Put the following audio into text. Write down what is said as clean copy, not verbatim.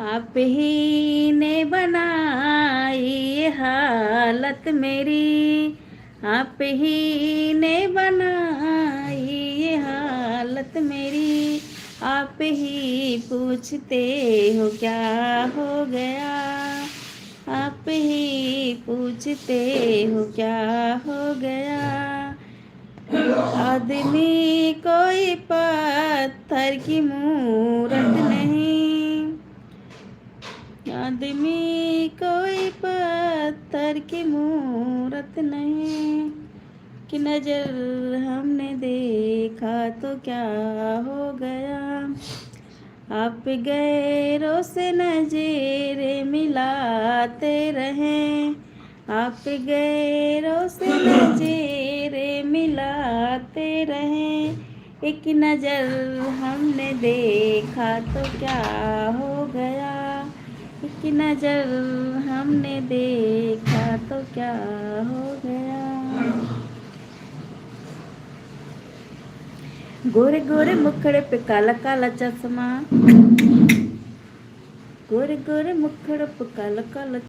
आप ही ने बनाई ये हालत मेरी, आप ही ने बनाई ये हालत मेरी, आप ही पूछते हो क्या हो गया, आप ही पूछते हो क्या हो गया। आदमी कोई पत्थर की मूरत नहीं, आदमी कोई पत्थर की मूरत नहीं, कि नजर हमने देखा तो क्या हो गया। आप गैरों से नजरें मिलाते रहें, आप गैरों से नजरें मिलाते रहें, एक नजर हमने देखा तो क्या हो गया, एक नजर हमने देखा तो क्या हो गया। गोरे गोरे मुखड़े पे काला काला चश्मा, गोरे गोरे मुखड़े पे काला काला